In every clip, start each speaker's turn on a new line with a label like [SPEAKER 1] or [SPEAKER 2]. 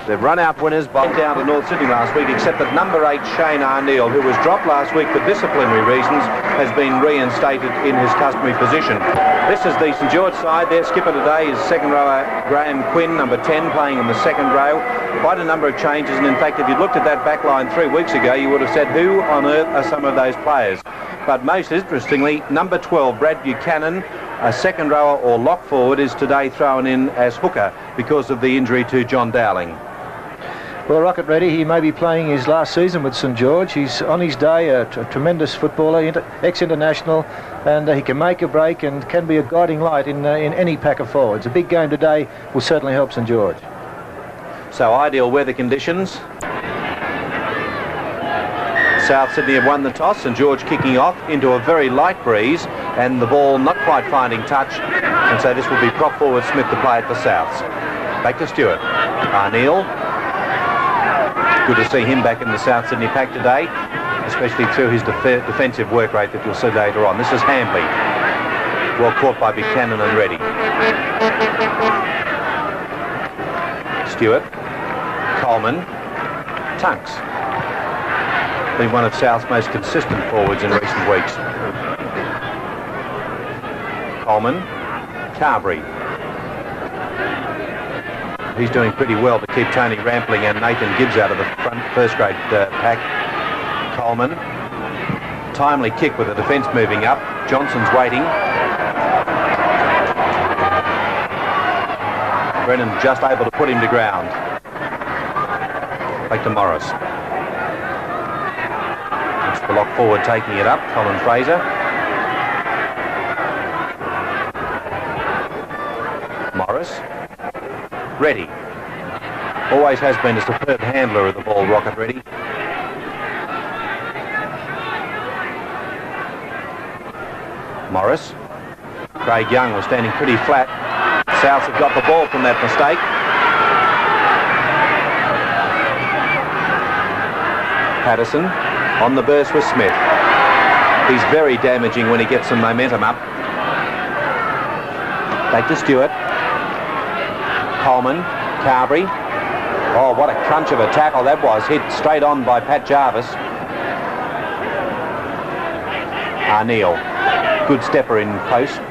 [SPEAKER 1] They've run out winners by down to North Sydney last week, except that number 8 Shane Arneal, who was dropped last week for disciplinary reasons, has been reinstated in his customary position. This is the St George side. Their skipper today is second rower Graham Quinn, number 10, playing in the second row. Quite a number of changes, and in fact, if you looked at that back line 3 weeks ago, you would have said, who on earth are some of those players? But most interestingly, number 12, Brad Buchanan, a second rower or lock forward, is today thrown in as hooker because of the injury to John Dowling.
[SPEAKER 2] Well, Rocket Ready, he may be playing his last season with St George. He's on his day, a tremendous footballer, ex-international, and he can make a break and can be a guiding light in any pack of forwards. A big game today will certainly help St George.
[SPEAKER 1] So ideal weather conditions. South Sydney have won the toss. St George kicking off into a very light breeze, and the ball not quite finding touch, and so this will be prop forward Smith to play it for Souths. Back to Stewart. Arneal. Good to see him back in the South Sydney pack today, especially through his defensive work rate that you'll see later on. This is Hambley. Well caught by Buchanan and Reddy. Stewart. Coleman. Tunks. Been one of South's most consistent forwards in recent weeks. Coleman. Carberry. He's doing pretty well to keep Tony Rampling and Nathan Gibbs out of the front first grade pack. Coleman. Timely kick with the defence moving up. Johnson's waiting. Brennan just able to put him to ground. Back to Morris. It's the lock forward taking it up. Colin Fraser. Morris. Reddy. Always has been a superb handler of the ball, Rocket Reddy. Morris. Craig Young was standing pretty flat. Souths have got the ball from that mistake. Patterson on the burst with Smith. He's very damaging when he gets some momentum up. Back to Stewart. Coleman, Carberry. Oh, what a crunch of a tackle that was. Hit straight on by Pat Jarvis. Arneal. Good stepper in post.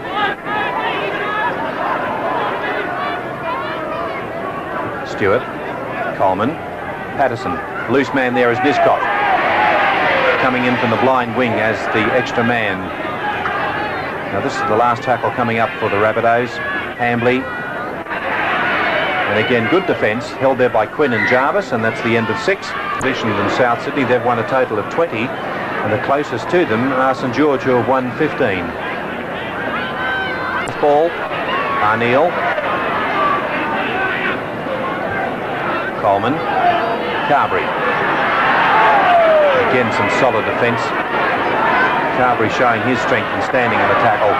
[SPEAKER 1] Stewart. Coleman. Patterson. Loose man there is Niscott. Coming in from the blind wing as the extra man. Now this is the last tackle coming up for the Rabbitohs. Hambley. And again, good defence, held there by Quinn and Jarvis, and that's the end of 6. Positions in South Sydney, they've won a total of 20, and the closest to them are St George, who have won 15. Ball, Arneal. Coleman. Carberry. Again, some solid defence. Carberry showing his strength and standing in the tackle.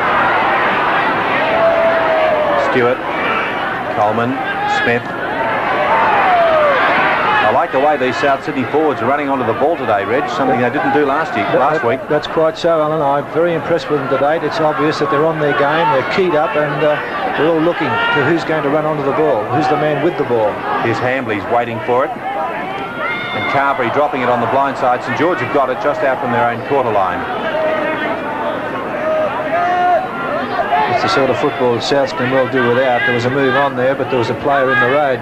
[SPEAKER 1] Stewart. Coleman. Smith. I like the way these South Sydney forwards are running onto the ball today, Reg, something they didn't do last week.
[SPEAKER 2] That's quite so, Alan. I'm very impressed with them today. It's obvious that they're on their game, they're keyed up, and they're all looking to who's going to run onto the ball, who's the man with the ball.
[SPEAKER 1] Here's Hambley's waiting for it. And Carberry dropping it on the blind side. St George have got it just out from their own quarter line.
[SPEAKER 2] It's the sort of football Souths can well do without. There was a move on there, but there was a player in the road.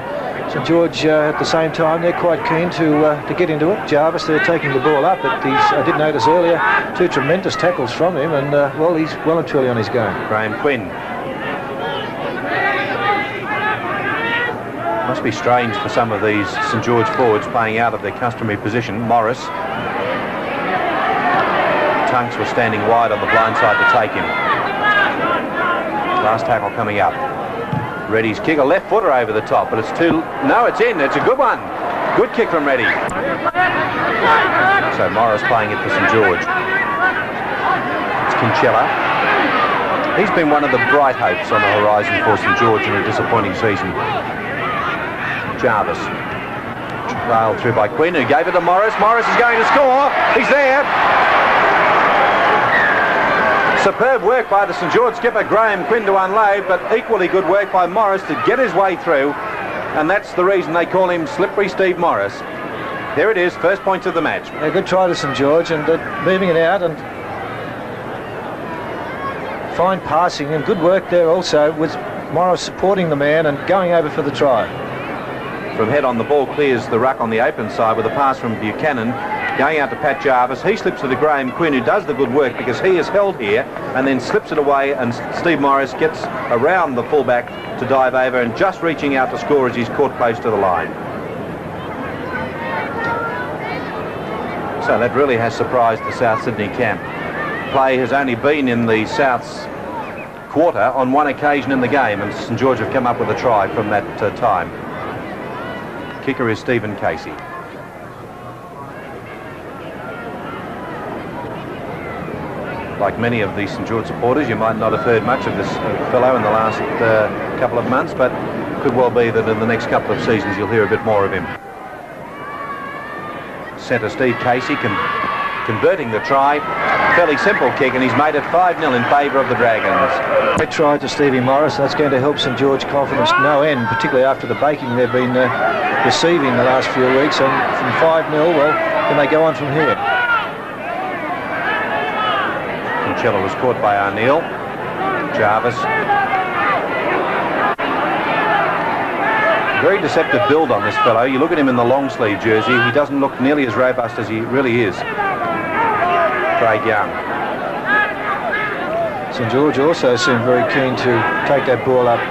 [SPEAKER 2] St George, at the same time, they're quite keen to get into it. Jarvis, they're taking the ball up, but I did notice earlier 2 tremendous tackles from him, and well, he's well and truly on his game.
[SPEAKER 1] Graham Quinn. Must be strange for some of these St George forwards playing out of their customary position. Morris. Tunks was standing wide on the blind side to take him. Last tackle coming up. Reddy's kick, a left footer over the top, but it's too... No, it's in. It's a good one. Good kick from Reddy. So Morris playing it for St George. It's Kinchella. He's been one of the bright hopes on the horizon for St George in a disappointing season. Jarvis. Railed through by Quinn, who gave it to Morris. Morris is going to score. He's there. Superb work by the St George skipper Graham Quinn to unload, but equally good work by Morris to get his way through. and that's the reason they call him Slippery Steve Morris. There it is, first points of the match.
[SPEAKER 2] A good try to St George, and moving it out, and fine passing and good work there also with Morris supporting the man and going over for the try.
[SPEAKER 1] From head on, the ball clears the ruck on the open side with a pass from Buchanan going out to Pat Jarvis. He slips it to Graham Quinn, who does the good work because he is held here and then slips it away, and Steve Morris gets around the fullback to dive over and just reaching out to score as he's caught close to the line. So that really has surprised the South Sydney camp. Play has only been in the South's quarter on one occasion in the game, and St George have come up with a try from that time. Kicker is Stephen Casey. Like many of the St George supporters, you might not have heard much of this fellow in the last couple of months, but could well be that in the next couple of seasons you'll hear a bit more of him. Centre Steve Casey converting the try. Fairly simple kick, and he's made it 5-0 in favour of the Dragons.
[SPEAKER 2] Great try to Stevie Morris. That's going to help St George confidence no end, particularly after the baking they've been receiving the last few weeks. And from 5-0, well, can they go on from here?
[SPEAKER 1] Conchella was caught by Arneal. Jarvis. Very deceptive build on this fellow. You look at him in the long sleeve jersey, he doesn't look nearly as robust as he really is. Craig Young.
[SPEAKER 2] St George also seemed very keen to take that ball up.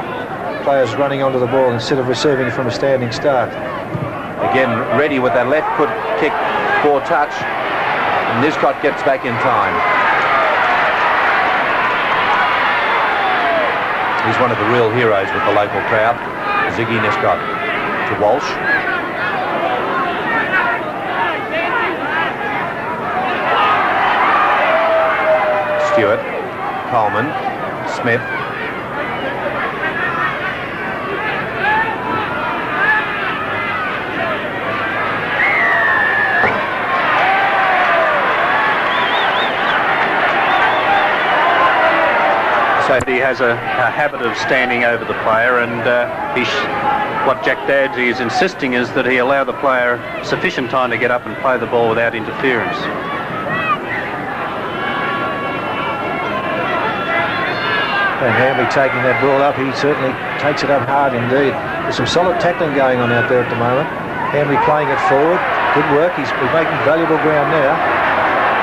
[SPEAKER 2] Players running onto the ball instead of receiving from a standing start.
[SPEAKER 1] Again, ready with that left foot kick for touch. And Niscott gets back in time. He's one of the real heroes with the local crowd. Ziggy Niscott to Walsh. Stewart, Coleman, Smith.
[SPEAKER 3] So he has a habit of standing over the player, and what Jack Dadsley is insisting is that he allow the player sufficient time to get up and play the ball without interference.
[SPEAKER 2] And Hamley taking that ball up, he certainly takes it up hard indeed. There's some solid tackling going on out there at the moment. Hamley playing it forward, good work, he's making valuable ground now.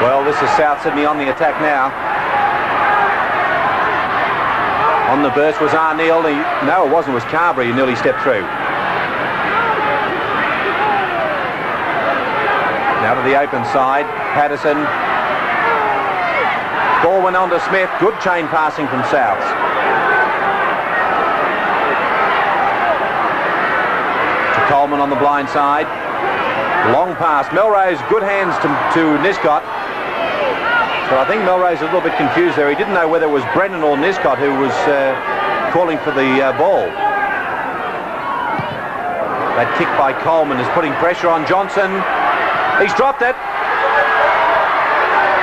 [SPEAKER 1] Well, this is South Sydney on the attack now. On the burst was Arneal. No, it wasn't. It was Carberry who nearly stepped through. Now to the open side. Patterson. Ball went on to Smith. Good chain passing from Souths. To Coleman on the blind side. Long pass. Melrose, good hands to Niscott. But I think Melrose is a little bit confused there. He didn't know whether it was Brennan or Niscott who was calling for the ball. That kick by Coleman is putting pressure on Johnson. He's dropped it.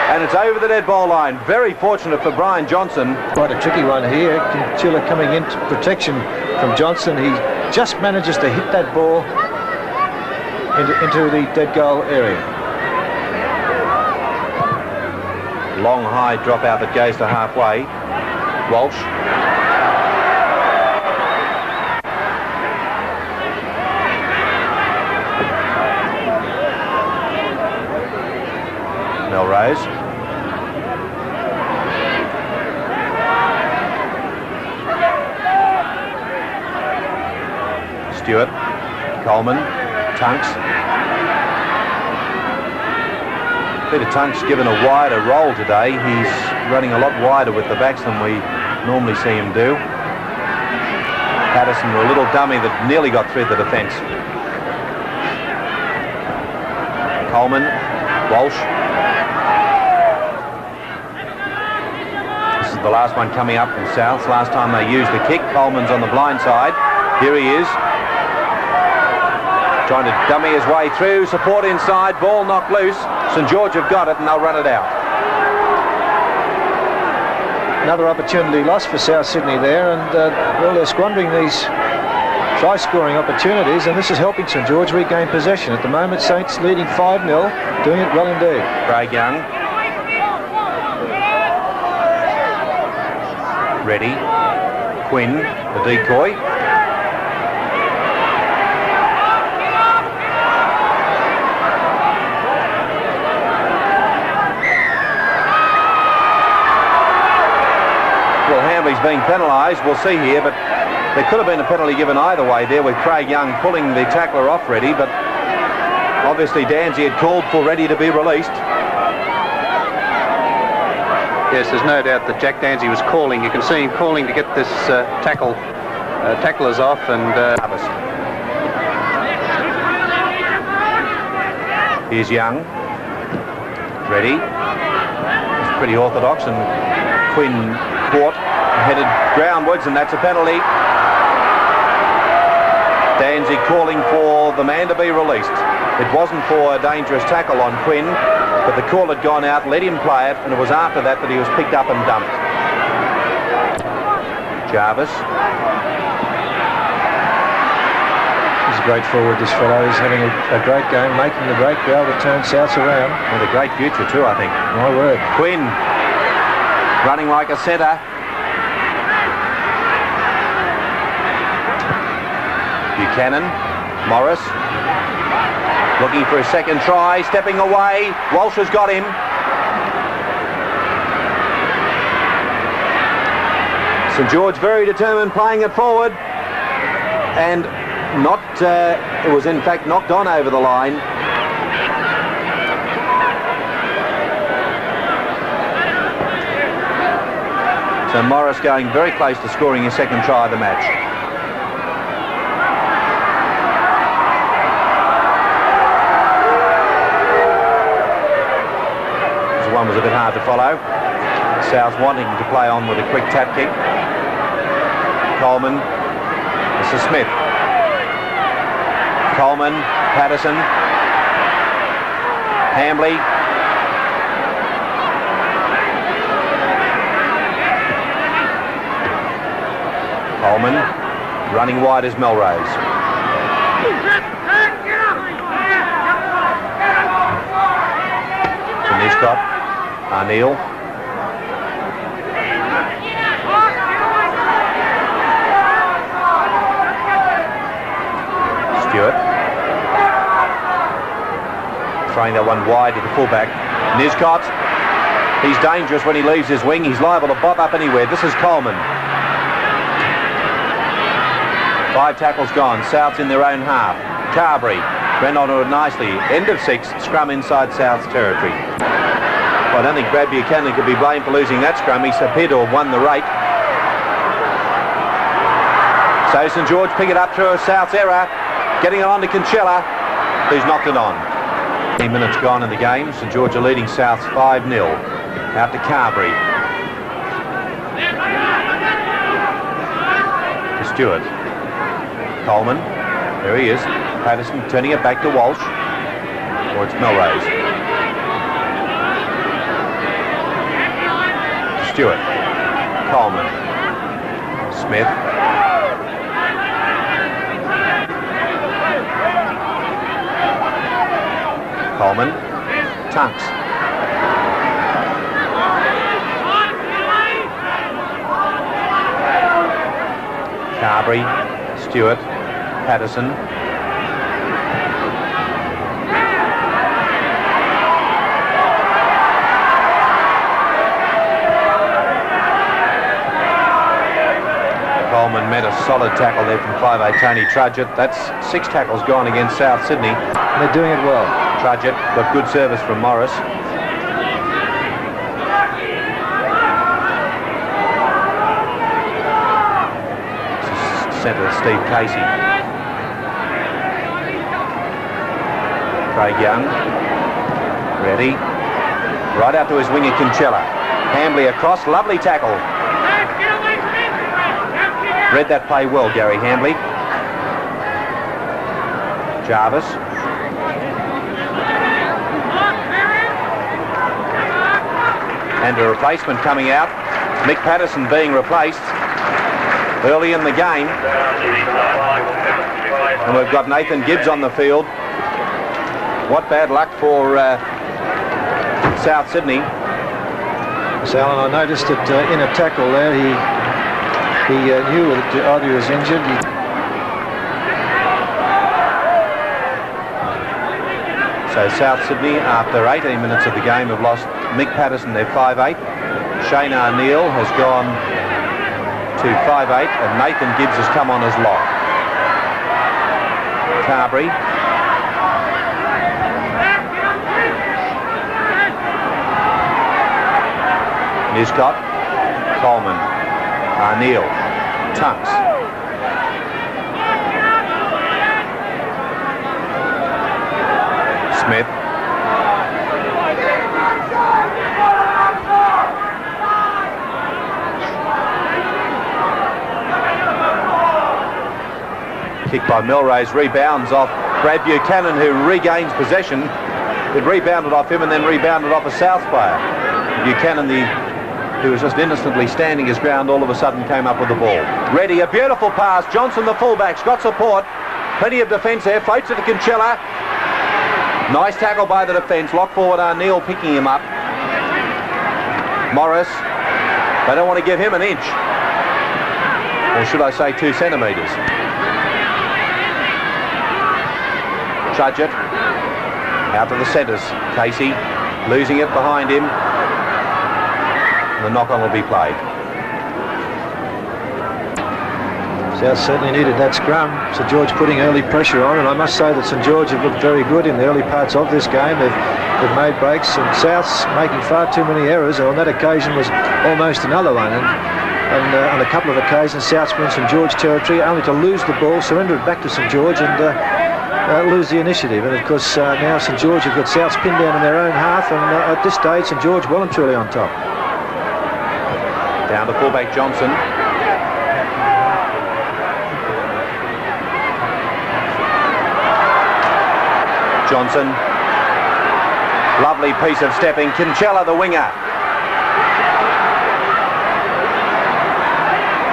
[SPEAKER 1] And it's over the dead ball line. Very fortunate for Brian Johnson.
[SPEAKER 2] Quite a tricky one here. Conchilla coming into protection from Johnson. He just manages to hit that ball into the dead goal area.
[SPEAKER 1] Long high dropout that goes to halfway. Walsh. Melrose. Stewart. Coleman. Tunks. Peter Tunks given a wider role today. He's running a lot wider with the backs than we normally see him do. Patterson, a little dummy that nearly got through the defence. Coleman, Walsh. This is the last one coming up from Souths. Last time they used the kick. Coleman's on the blind side. Here he is. Trying to dummy his way through. Support inside. Ball knocked loose. St George have got it and they'll run it out.
[SPEAKER 2] Another opportunity lost for South Sydney there, and well, they're squandering these try scoring opportunities, and this is helping St George regain possession. At the moment, Saints leading 5-0, doing it well indeed.
[SPEAKER 1] Craig Young. Ready. Quinn, the decoy. Well, Hambley's being penalised, we'll see here, but there could have been a penalty given either way there with Craig Young pulling the tackler off Ready, but obviously Danzy had called for Ready to be released.
[SPEAKER 3] Yes, there's no doubt that Jack Danzy was calling. You can see him calling to get this tacklers off, and
[SPEAKER 1] here's Young. Ready. It's pretty orthodox, and Quinn caught, headed groundwards, and that's a penalty. Danzy calling for the man to be released. It wasn't for a dangerous tackle on Quinn, but the call had gone out, let him play it, and it was after that that he was picked up and dumped. Jarvis.
[SPEAKER 2] He's a great forward, this fellow. He's having a great game, making the break, be able to turn Souths around.
[SPEAKER 1] And a great future too, I think.
[SPEAKER 2] My word.
[SPEAKER 1] Quinn, running like a centre. Buchanan, Morris, looking for a second try, stepping away. Walsh has got him. St George very determined, playing it forward, and not. It was in fact knocked on over the line. So Morris going very close to scoring his second try of the match. One was a bit hard to follow. South wanting to play on with a quick tap kick. Coleman. This is Smith. Coleman, Patterson, Hambley. Coleman running wide as Melrose. To Niscott. Arneal. Stewart. Throwing that one wide to the fullback. Niscott. He's dangerous when he leaves his wing. He's liable to bob up anywhere. This is Coleman. 5 tackles gone. Souths in their own half. Carberry ran onto it nicely. End of 6. Scrum inside Souths territory. I don't think Brad Buchanan could be blamed for losing that scrum. He appeared to have won the rake. So St George pick it up through a South's error. Getting it on to Conchella, who's knocked it on. 10 minutes gone in the game. St George are leading Souths 5-0. Out to Carberry. To Stewart. Coleman. There he is. Patterson turning it back to Walsh. Or it's Melrose. Stewart. Coleman. Smith. Coleman. Tunks. Carberry. Stewart. Patterson. Coleman met a solid tackle there from 5'8" Tony Trudgett. That's 6 tackles gone against South Sydney.
[SPEAKER 2] And they're doing it well.
[SPEAKER 1] Trudgett got good service from Morris. Centre Steve Casey. Craig Young. Ready. Right out to his winger Conchella. Hambley across. Lovely tackle. Read that play well, Gary Hambley. Jarvis. And a replacement coming out. Mick Patterson being replaced. early in the game. And we've got Nathan Gibbs on the field. What bad luck for South Sydney.
[SPEAKER 2] So Alan, I noticed that in a tackle there, he knew that either he was injured.
[SPEAKER 1] So South Sydney, after 18 minutes of the game, have lost Mick Patterson, their 5'8". Shane Arneal has gone to 5'8", and Nathan Gibbs has come on as lock. Carberry. Niscott, Coleman, Arneal, Tunks. Smith. Kick by Milrose, rebounds off Brad Buchanan, who regains possession. It rebounded off him and then rebounded off a South player. Buchanan, who was just innocently standing his ground, all of a sudden came up with the ball. Ready, a beautiful pass. Johnson, the fullback's got support. Plenty of defence there. Floats it to Kinchella. Nice tackle by the defence. Lock forward Arneal picking him up. Morris. They don't want to give him an inch. Or should I say 2 centimetres. Trudgett. Out to the centres. Casey losing it behind him. The knock-on will be played.
[SPEAKER 2] South certainly needed that scrum. St George putting early pressure on, and I must say that St George have looked very good in the early parts of this game. They've made breaks, and South's making far too many errors, and on that occasion was almost another one. And on a couple of occasions, South's been in St George territory, only to lose the ball, surrender it back to St George, and lose the initiative. And of course, now St George have got South's pinned down in their own half, and at this stage, St George well and truly on top.
[SPEAKER 1] Down to fullback Johnson. Johnson. Lovely piece of stepping. Kinchella, the winger.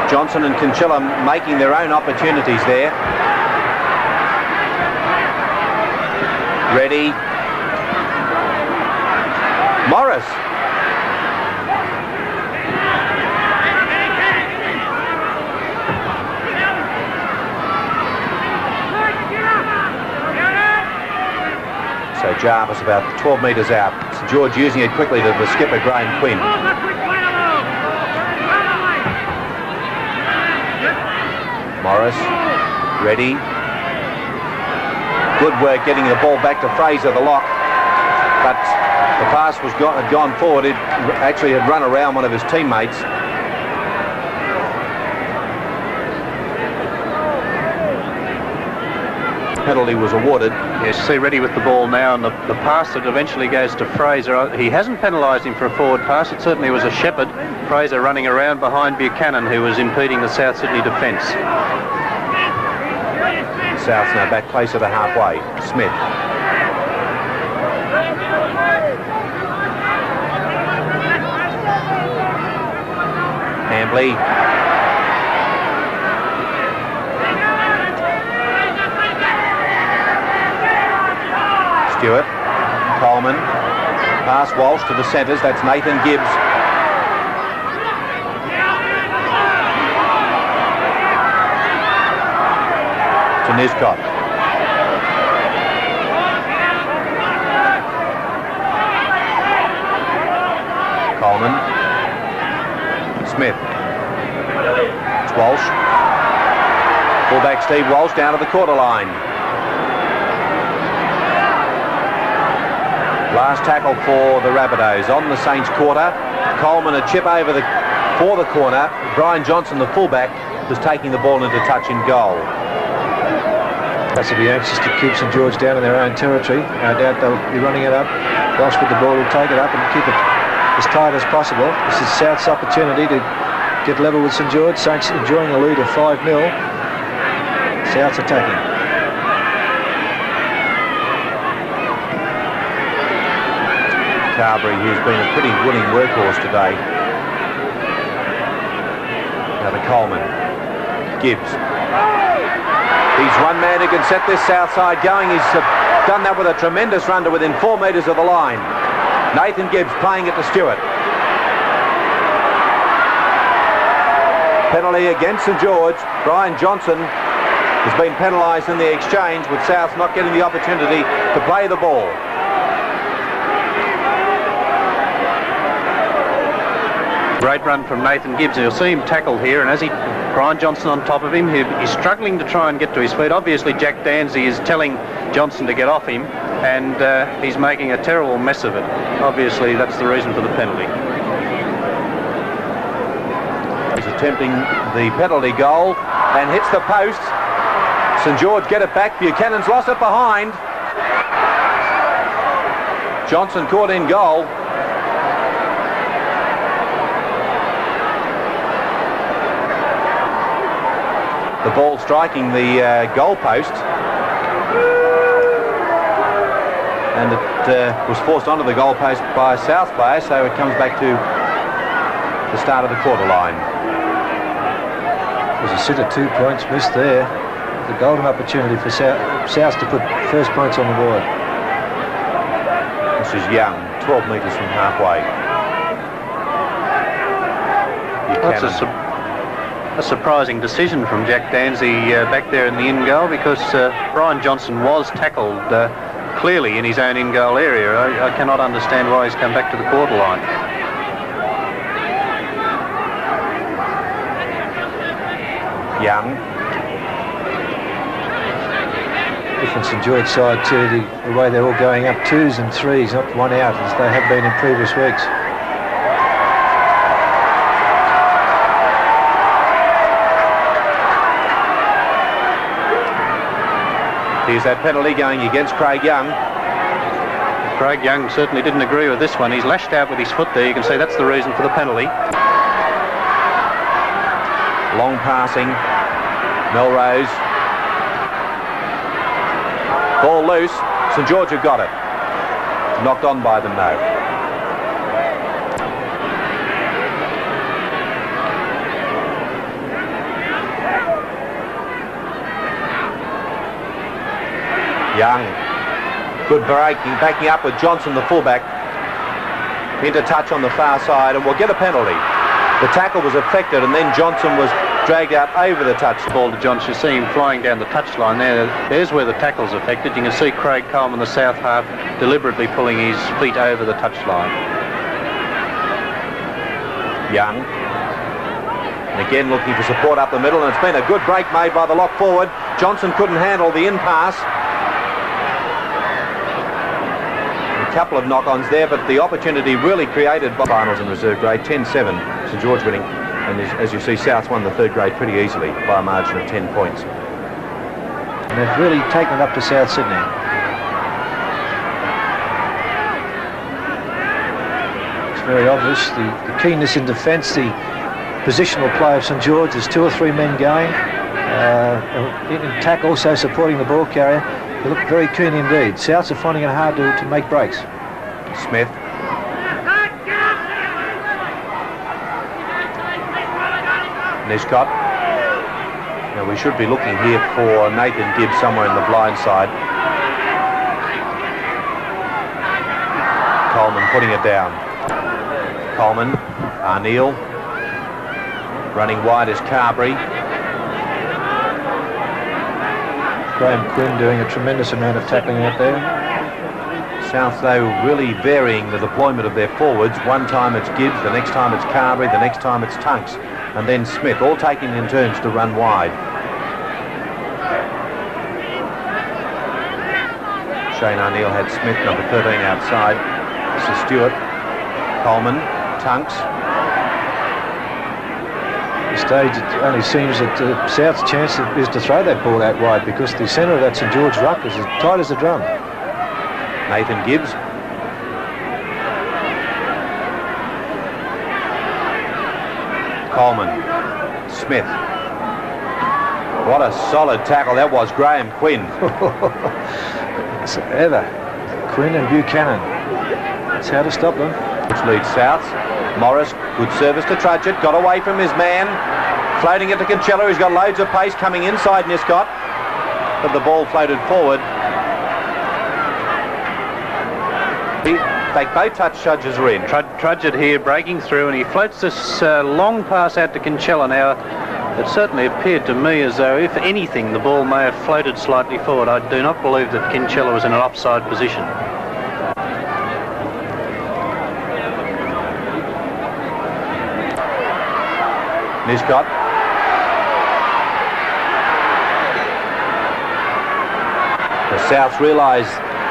[SPEAKER 1] Johnson and Kinchella making their own opportunities there. Ready. Morris. So Jarvis about 12 metres out. St George using it quickly to the skipper, Graham Quinn. Morris, ready. Good work getting the ball back to Fraser, the lock. But the pass had gone forward. It actually had run around one of his teammates. Penalty was awarded.
[SPEAKER 3] Yes, see, ready with the ball now, and the pass that eventually goes to Fraser. He hasn't penalised him for a forward pass. It certainly was a shepherd. Fraser running around behind Buchanan, who was impeding the South Sydney defence.
[SPEAKER 1] South's now back closer to halfway. Smith. Hambley. Stewart. Coleman. Pass Walsh to the centres. That's Nathan Gibbs. To Niscott. Coleman. Smith. It's Walsh. Fullback Steve Walsh down to the quarter line. Last tackle for the Rabbitohs on the Saints quarter. Coleman a chip over for the corner. Brian Johnson, the fullback, was taking the ball into touch in goal.
[SPEAKER 2] Has to be anxious to keep St George down in their own territory. No doubt they'll be running it up. Walsh with the ball will take it up and keep it as tight as possible. This is South's opportunity to get level with St George. Saints enjoying a lead of 5-0. South's attacking.
[SPEAKER 1] Carberry, who's been a pretty willing workhorse today. Now to Coleman. Gibbs. He's one man who can set this south side going. He's done that with a tremendous run to within 4 metres of the line. Nathan Gibbs playing it to Stewart. Penalty against St George. Brian Johnson has been penalised in the exchange, with South not getting the opportunity to play the ball.
[SPEAKER 3] Great run from Nathan Gibbs. You'll see him tackled here, and as Brian Johnson on top of him, he's struggling to try and get to his feet. Obviously Jack Danzy is telling Johnson to get off him, and he's making a terrible mess of it. Obviously that's the reason for the penalty.
[SPEAKER 1] He's attempting the penalty goal and hits the post. St George get it back. Buchanan's lost it behind. Johnson caught in goal. The ball striking the goal post, and it was forced onto the goal post by a South player, so it comes back to the start of the quarter line.
[SPEAKER 2] There's a sit of 2 points missed there. The golden opportunity for South to put first points on the board.
[SPEAKER 1] This is Young, 12 metres from halfway.
[SPEAKER 3] That's a surprising decision from Jack Danzy back there in the in-goal, because Brian Johnson was tackled clearly in his own in-goal area. I cannot understand why he's come back to the quarter line.
[SPEAKER 1] Young.
[SPEAKER 2] Different St George side too, the way they're all going up 2s and 3s, not 1 out, as they have been in previous weeks.
[SPEAKER 1] Here's that penalty going against Craig Young.
[SPEAKER 3] Craig Young certainly didn't agree with this one. He's lashed out with his foot there. You can see that's the reason for the penalty.
[SPEAKER 1] Long passing. Melrose. Ball loose. St George have got it. Knocked on by them now. Young, good breaking, backing up with Johnson, the fullback, into touch on the far side, and will get a penalty. The tackle was affected, and then Johnson was dragged out over the touch.
[SPEAKER 3] Ball to Johnson. You see him flying down the touchline there. There's where the tackle's affected. You can see Craig Coleman, the south half, deliberately pulling his feet over the touchline.
[SPEAKER 1] Young, and again looking for support up the middle, and it's been a good break made by the lock forward. Johnson couldn't handle the in-pass. Couple of knock-ons there, but the opportunity really created by finals in reserve grade. 10-7, St George winning, and as you see, South won the third grade pretty easily by a margin of 10 points.
[SPEAKER 2] And they've really taken it up to South Sydney. It's very obvious, the keenness in defence, the positional play of St George. There's 2 or 3 men going. In tackle, also supporting the ball carrier. They look very keen indeed. Souths are finding it hard to make breaks.
[SPEAKER 1] Smith. Nishcott. Now we should be looking here for Nathan Gibbs somewhere in the blind side. Coleman putting it down. Coleman, Arneal. Running wide is Carberry.
[SPEAKER 2] Graham Quinn doing a tremendous amount of tackling out there.
[SPEAKER 1] South, though, really varying the deployment of their forwards. One time it's Gibbs, the next time it's Carberry, the next time it's Tunks, and then Smith, all taking in turns to run wide. Shane Arneal had Smith, number 13, outside. This is Stewart. Coleman, Tunks.
[SPEAKER 2] At this stage, it only seems that South's chance is to throw that ball out wide, because the centre of that St George ruck is as tight as a drum.
[SPEAKER 1] Nathan Gibbs. Coleman. Smith. What a solid tackle that was. Graham Quinn.
[SPEAKER 2] It's ever. Quinn and Buchanan. That's how to stop them.
[SPEAKER 1] Which leads South. Morris, good service to Trudgett, got away from his man, Floating it to Kinsella, who's got loads of pace coming inside Niscott. But the ball floated forward. Both touch judges are in.
[SPEAKER 3] Trudgett here breaking through, and he floats this long pass out to Kinsella. Now, it certainly appeared to me as though, if anything, the ball may have floated slightly forward. I do not believe that Kinsella was in an offside position.
[SPEAKER 1] Niscott. The Souths realise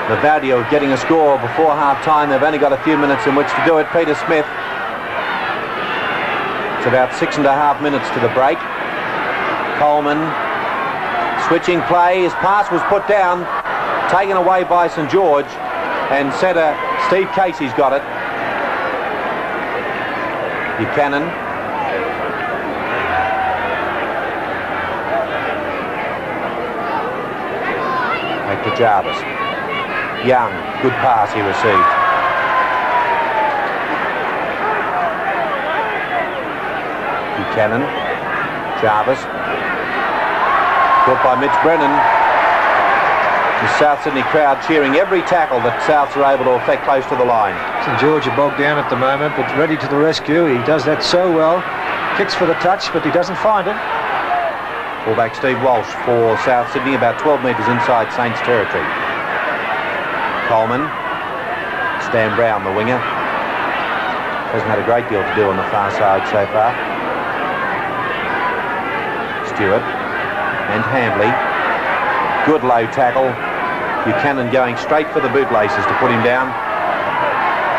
[SPEAKER 1] the value of getting a score before half-time. They've only got a few minutes in which to do it. Peter Smith. It's about 6.5 minutes to the break. Coleman switching play. His pass was put down, taken away by St George, and centre Steve Casey's got it. Buchanan. Back to Jarvis. Young, good pass he received. Buchanan, Jarvis, caught by Mitch Brennan. The South Sydney crowd cheering every tackle that Souths are able to effect close to the line.
[SPEAKER 2] St George are bogged down at the moment, but ready to the rescue. He does that so well. Kicks for the touch, but he doesn't find it.
[SPEAKER 1] Fullback Steve Walsh for South Sydney, about 12 metres inside Saints territory. Coleman, Stan Brown, the winger, hasn't had a great deal to do on the far side so far. Stewart and Hambley, good low tackle. Buchanan going straight for the bootlaces to put him down.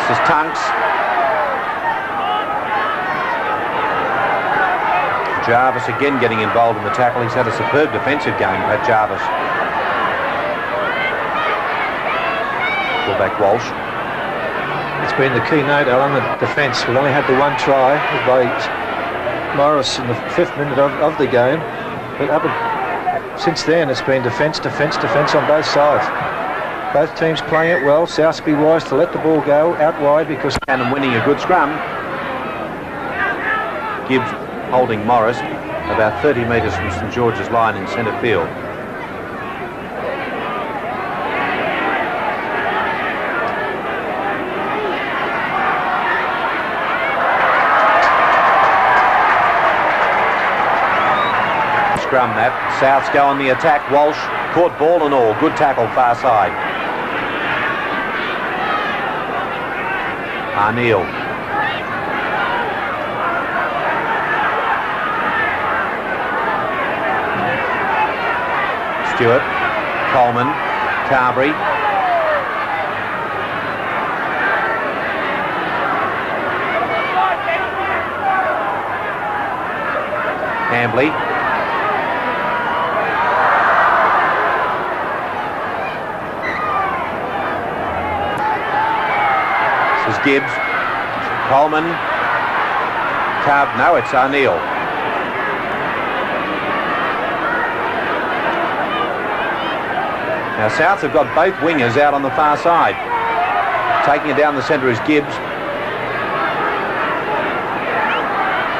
[SPEAKER 1] This is Tunks. Jarvis again getting involved in the tackle. He's had a superb defensive game, Pat Jarvis. Fullback Walsh.
[SPEAKER 2] It's been the key note, Alan, the defence. We've only had the one try by Morris in the 5th minute of the game, but since then it's been defence, defence, defence on both sides. Both teams playing it well. Souths be wise to let the ball go out wide because
[SPEAKER 1] and winning a good scrum. Gibbs holding Morris about 30 metres from St George's line in centre field. Scrum that. Souths go on the attack. Walsh caught ball and all. Good tackle far side. Arneal. Stewart. Coleman. Carberry. Hambley. This is Gibbs. Coleman. No, it's Arneal. Now Souths have got both wingers out on the far side. Taking it down the centre is Gibbs.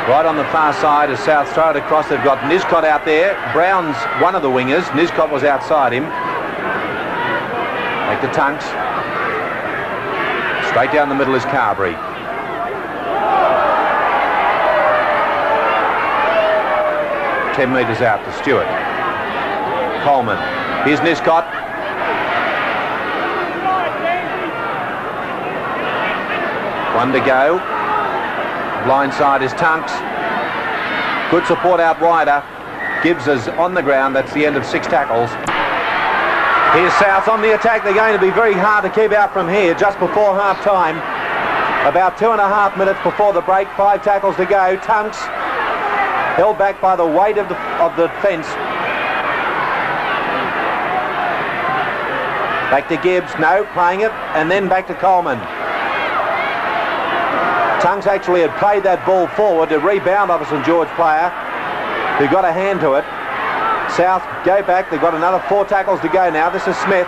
[SPEAKER 1] Right on the far side as Souths throw it across, they've got Niscott out there. Brown's one of the wingers. Niscott was outside him. Back to Tunks. Straight down the middle is Carberry. Ten metres out to Stewart. Coleman. Here's Niscott. One to go. Blind side is Tunks. Good support out wider. Gibbs is on the ground. That's the end of 6 tackles. Here's South on the attack. They're going to be very hard to keep out from here just before half time. About 2.5 minutes before the break. 5 tackles to go. Tunks held back by the weight of the fence. Back to Gibbs. No, playing it. And then back to Coleman. Tunks actually had played that ball forward to rebound off a St George player who got a hand to it. South go back. They've got another 4 tackles to go now. This is Smith.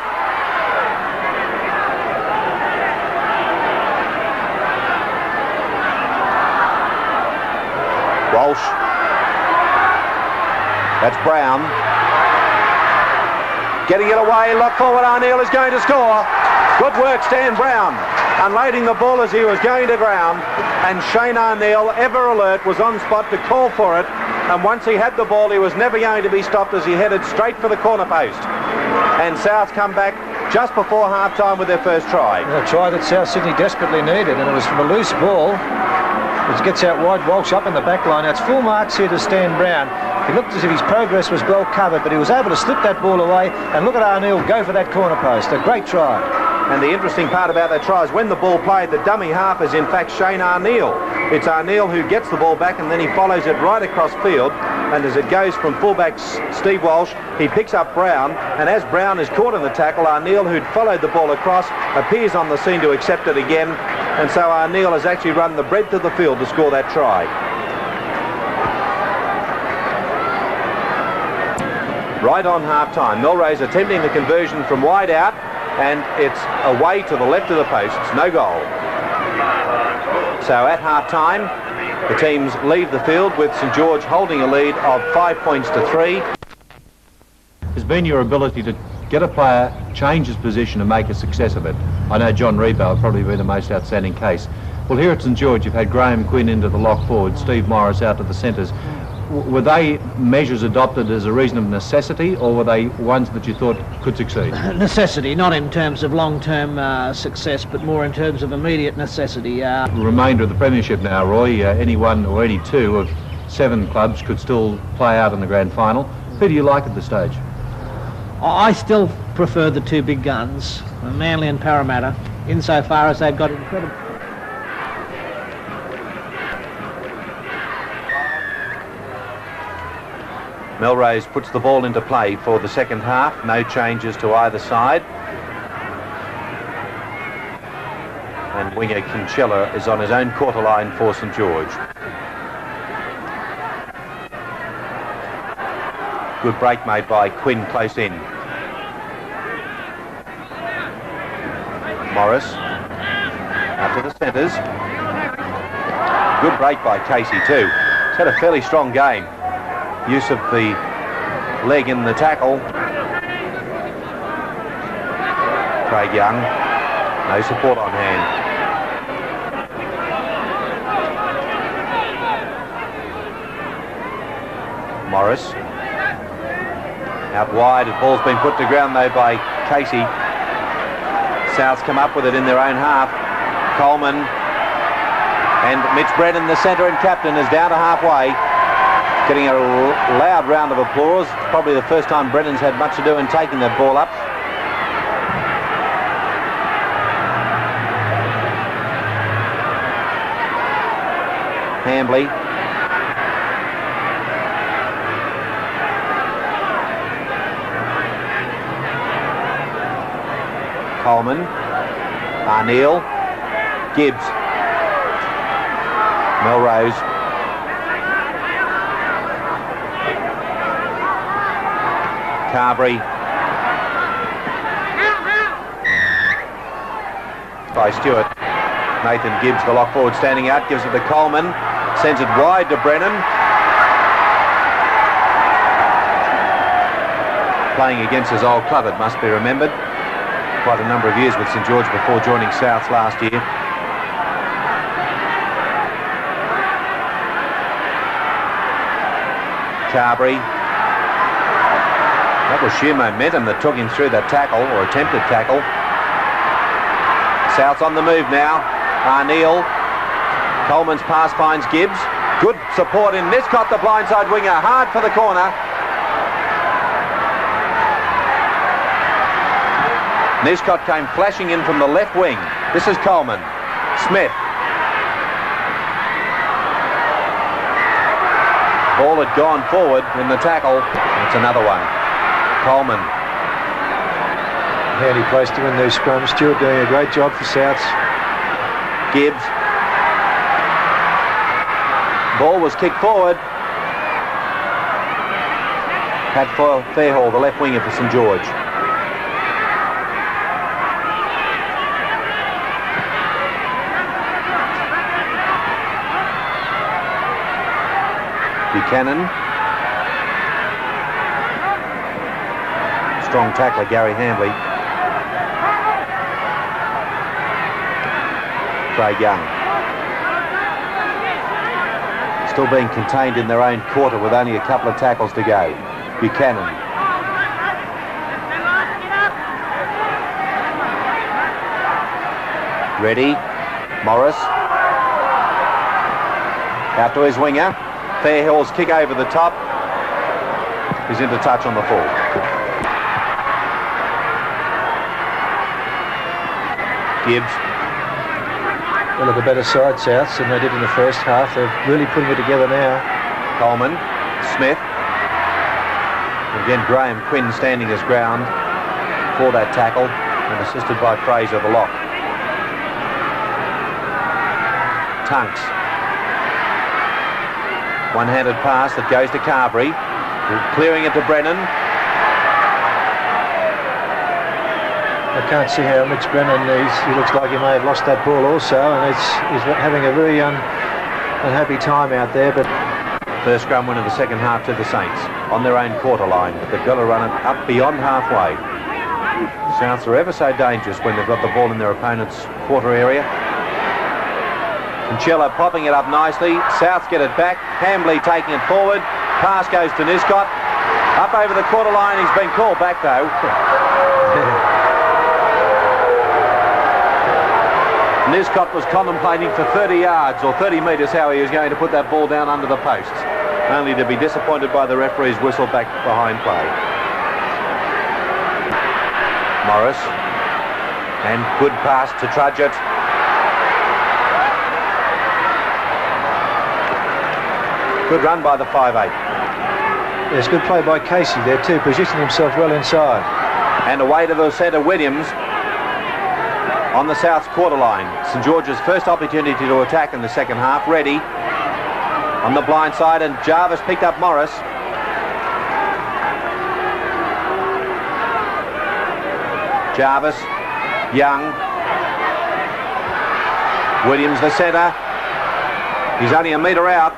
[SPEAKER 1] Walsh. That's Brown. Getting it away, lock forward, Arneal is going to score. Good work, Stan Brown, unloading the ball as he was going to ground, and Shane Arneal, ever alert, was on spot to call for it, and once he had the ball, he was never going to be stopped as he headed straight for the corner post. And South come back just before half-time with their first try.
[SPEAKER 2] A try that South Sydney desperately needed, and it was from a loose ball, which gets out wide. Walsh up in the back line. Now it's full marks here to Stan Brown. He looked as if his progress was well covered, but he was able to slip that ball away, and look at Arneal go for that corner post. A great try.
[SPEAKER 1] And the interesting part about that try is when the ball played, the dummy half is in fact Shane Arneal. It's Arneal who gets the ball back, and then he follows it right across field, and as it goes from fullback Steve Walsh, he picks up Brown, and as Brown is caught in the tackle, Arneal, who'd followed the ball across, appears on the scene to accept it again, and so Arneal has actually run the breadth of the field to score that try. Right on half-time, Melrose attempting the conversion from wide out, and it's away to the left of the posts, no goal. So at half-time, the teams leave the field with St George holding a lead of 5 points to 3.
[SPEAKER 4] Has been your ability to get a player, change his position and make a success of it. I know John Rebo will probably be the most outstanding case. Well, here at St George, you've had Graham Quinn into the lock forward, Steve Morris out to the centres. Were they measures adopted as a reason of necessity, or were they ones that you thought could succeed?
[SPEAKER 5] Necessity, not in terms of long-term success, but more in terms of immediate necessity.
[SPEAKER 4] Remainder of the premiership now, Roy, any one or any two of 7 clubs could still play out in the grand final. Who do you like at this stage?
[SPEAKER 5] I still prefer the 2 big guns, Manly and Parramatta, insofar as they've got incredible...
[SPEAKER 1] Melrose puts the ball into play for the second half. No changes to either side. And winger Kinsella is on his own quarter line for St George. Good break made by Quinn close in. Morris out to the centres. Good break by Casey too. He's had a fairly strong game. Use of the leg in the tackle. Craig Young, no support on hand. Morris out wide. The ball's been put to ground though by Casey. Souths come up with it in their own half. Coleman and Mitch Brennan, the centre and captain, is down to halfway. Getting a loud round of applause. Probably the first time Brennan's had much to do in taking that ball up. Hambley. Coleman. Arneal. Gibbs. Melrose. Carberry by Stewart. Nathan Gibbs, the lock forward, standing out, gives it to Coleman, sends it wide to Brennan. Playing against his old club, it must be remembered. Quite a number of years with St George before joining Souths last year. Carberry. That was sheer momentum that took him through that tackle, or attempted tackle. South's on the move now. Arneal. Coleman's pass finds Gibbs. Good support in Niscott, the blindside winger, hard for the corner. Niscott came flashing in from the left wing. This is Coleman. Smith. Ball had gone forward in the tackle. It's another one. Coleman.
[SPEAKER 2] Handy place to win these scrums. Stewart doing a great job for Souths.
[SPEAKER 1] Gibbs. Ball was kicked forward. Pat Fairhall, the left winger for St George. Buchanan. Strong tackler, Gary Hambley. Craig Young. Still being contained in their own quarter with only a couple of tackles to go. Buchanan. Ready. Morris. Out to his winger. Fairhill's kick over the top. He's into touch on the full. Gibbs.
[SPEAKER 2] They look a better side, Souths, than they did in the first half. They're really putting it together now.
[SPEAKER 1] Coleman. Smith. Again, Graham Quinn standing his ground for that tackle and assisted by Fraser, the lock. Tunks. One-handed pass that goes to Carberry. Clearing it to Brennan.
[SPEAKER 2] I can't see how Mitch Brennan, he looks like he may have lost that ball also, and he's having a very unhappy time out there. But
[SPEAKER 1] first scrum win of the second half to the Saints on their own quarter line, but they've got to run it up beyond halfway. Souths are ever so dangerous when they've got the ball in their opponent's quarter area. Concello popping it up nicely. Souths get it back. Hambley taking it forward. Pass goes to Niscott. Up over the quarter line. He's been called back though. Niscott was contemplating for 30 yards or 30 metres how he was going to put that ball down under the posts, only to be disappointed by the referee's whistle back behind play. Morris. And good pass to Trudgett. Good run by the 5'8".
[SPEAKER 2] There's good play by Casey there too, positioning himself well inside.
[SPEAKER 1] And away to the centre, Williams on the South's quarter line. St George's first opportunity to attack in the second half. Ready on the blind side, and Jarvis picked up Morris. Jarvis, Young, Williams the centre. He's only a metre out.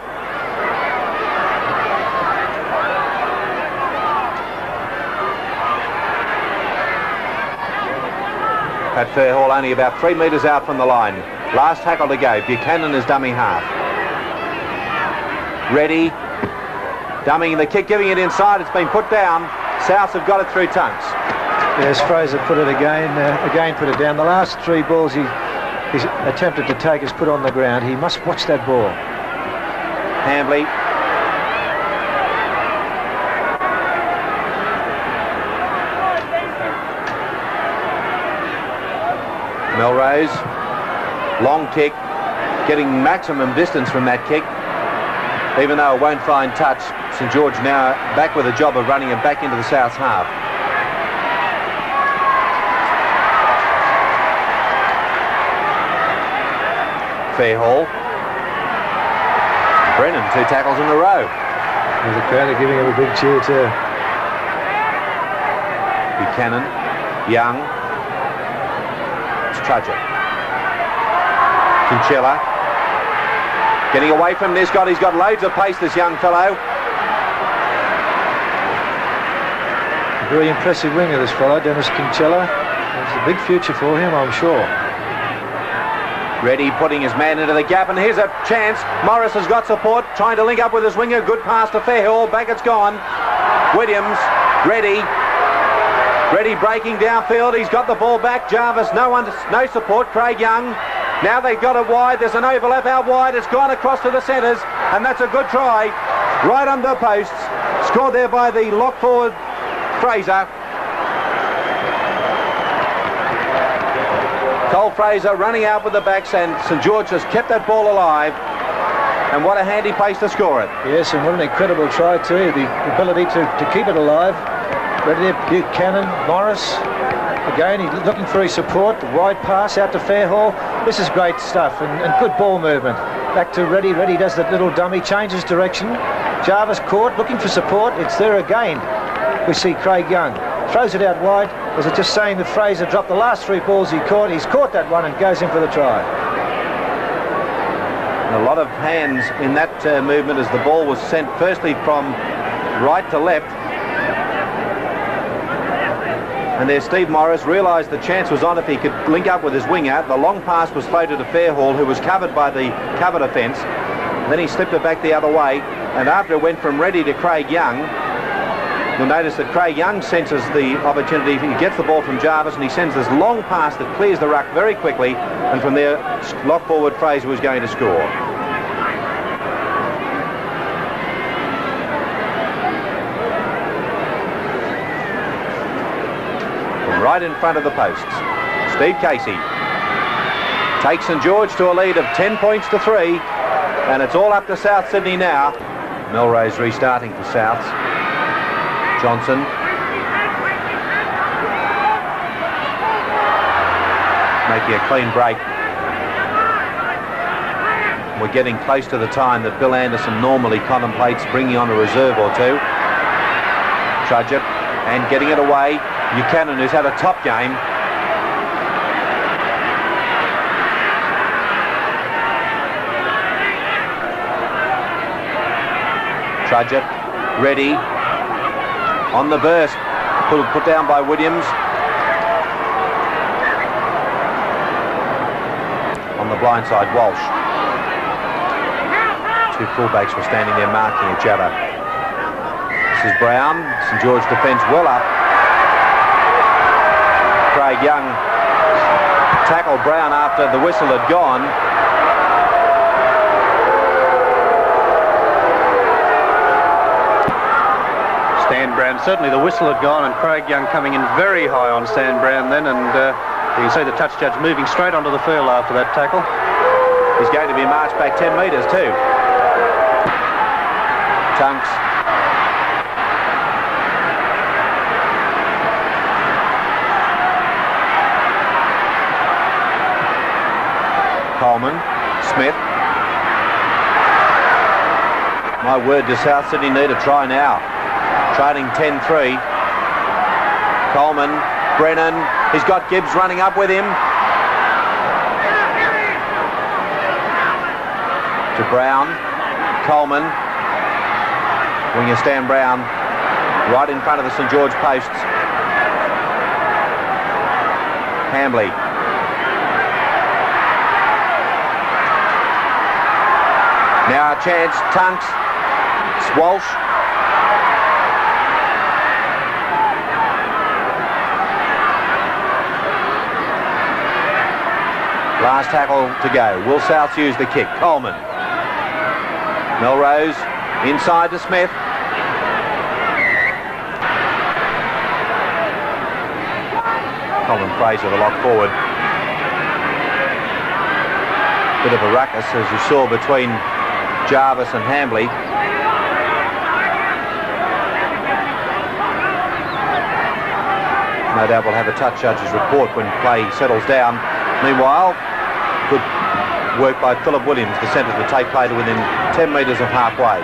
[SPEAKER 1] Pat Fairhall only about 3 metres out from the line. Last tackle to go. Buchanan is dummy half. Ready. Dummying the kick, giving it inside. It's been put down. Souths have got it through Tunks.
[SPEAKER 2] Yes, Fraser put it again put it down. The last 3 balls he's attempted to take is put on the ground. He must watch that ball.
[SPEAKER 1] Hambley. Melrose, long kick, getting maximum distance from that kick, even though it won't find touch. St George now back with a job of running it back into the South's half. Fairhall. Brennan, 2 tackles in a row.
[SPEAKER 2] There's a crowd giving him a big cheer too.
[SPEAKER 1] Buchanan, Young. Trudgett. Concello. Getting away from Niscott. He's got loads of pace, this young fellow.
[SPEAKER 2] A very impressive winger, this fellow, Dennis Concello. There's a big future for him, I'm sure.
[SPEAKER 1] Ready, putting his man into the gap, and here's a chance. Morris has got support, trying to link up with his winger. Good pass to Fairhall. Back it's gone. Williams, ready. Ready, breaking downfield. He's got the ball back. Jarvis, no support. Craig Young. Now they've got it wide. There's an overlap out wide. It's gone across to the centres, and that's a good try. Right under posts. Scored there by the lock forward, Fraser. Cole Fraser running out with the backs, and St George has kept that ball alive. And what a handy place to score it.
[SPEAKER 2] Yes, and what an incredible try too. The ability to keep it alive. Ready, Buchanan, Morris. Again, he's looking for his support. The wide pass out to Fairhall. This is great stuff, and good ball movement. Back to Reddy. Reddy does that little dummy, changes direction. Jarvis caught, looking for support. It's there again. We see Craig Young. Throws it out wide. Was it just saying that Fraser dropped the last 3 balls he caught? He's caught that one and goes in for the try.
[SPEAKER 1] And a lot of hands in that movement as the ball was sent firstly from right to left. And there Steve Morris realised the chance was on if he could link up with his winger. The long pass was floated to Fairhall, who was covered by the cover defence. Then he slipped it back the other way, and after it went from Reddy to Craig Young, you'll notice that Craig Young senses the opportunity. He gets the ball from Jarvis and he sends this long pass that clears the ruck very quickly, and from there lock forward Fraser was going to score. From right in front of the posts, Steve Casey takes St George to a lead of 10 points to 3, and it's all up to South Sydney now. Melrose restarting for Souths. Johnson. Making a clean break. We're getting close to the time that Bill Anderson normally contemplates bringing on a reserve or two. Trudgett and getting it away. Buchanan, who's had a top game. Trudgett, ready. On the burst, put down by Williams. On the blind side, Walsh. Two fullbacks were standing there marking each other. This is Brown. St George defends well up. Craig Young tackled Brown after the whistle had gone.
[SPEAKER 3] Stan Brown, certainly the whistle had gone, and Craig Young coming in very high on Stan Brown then, and you can see the touch judge moving straight onto the field after that tackle.
[SPEAKER 1] He's going to be marched back 10 metres too. Tunks. Coleman. Smith. My word, does South Sydney need a try now? Trailing 10-3. Coleman, Brennan, he's got Gibbs running up with him. To Brown, Coleman, winger Stan Brown, right in front of the St George posts. Hambley. Now a chance, Tunks, Walsh. Last tackle to go. Will Souths use the kick? Coleman. Melrose inside to Smith. Colin Fraser, the lock forward. Bit of a ruckus, as you saw, between Jarvis and Hambley. No doubt we'll have a touch judge's report when play settles down. Meanwhile, good work by Philip Williams, the centre, to take play to within 10 metres of halfway.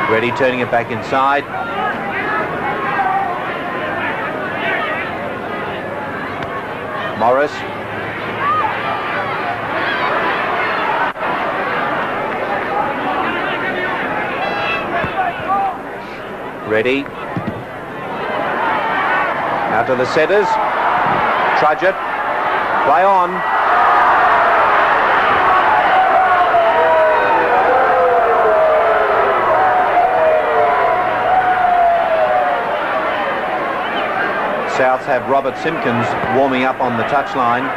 [SPEAKER 1] Ready, turning it back inside. Morris. Ready. Out to the setters. Trudgett. Play on. Souths have Robert Simpkins warming up on the touchline.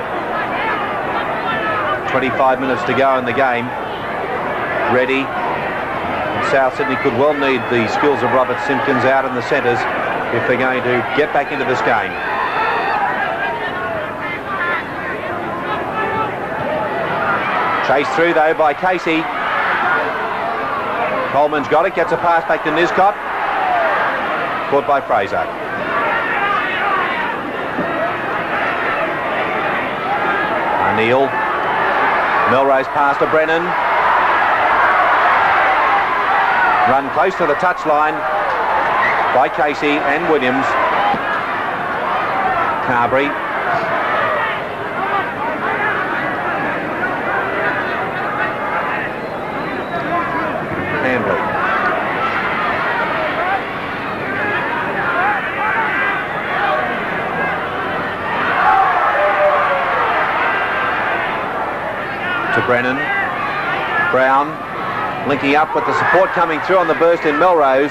[SPEAKER 1] 25 minutes to go in the game. Ready. And South Sydney could well need the skills of Robert Simpkins out in the centres if they're going to get back into this game. Chased through though by Casey. Coleman's got it, gets a pass back to Niscott. Caught by Fraser. O'Neill. Melrose pass to Brennan. Run close to the touchline by Casey and Williams. Carberry. Hambley. To Brennan. Brown linking up with the support coming through on the burst in Melrose.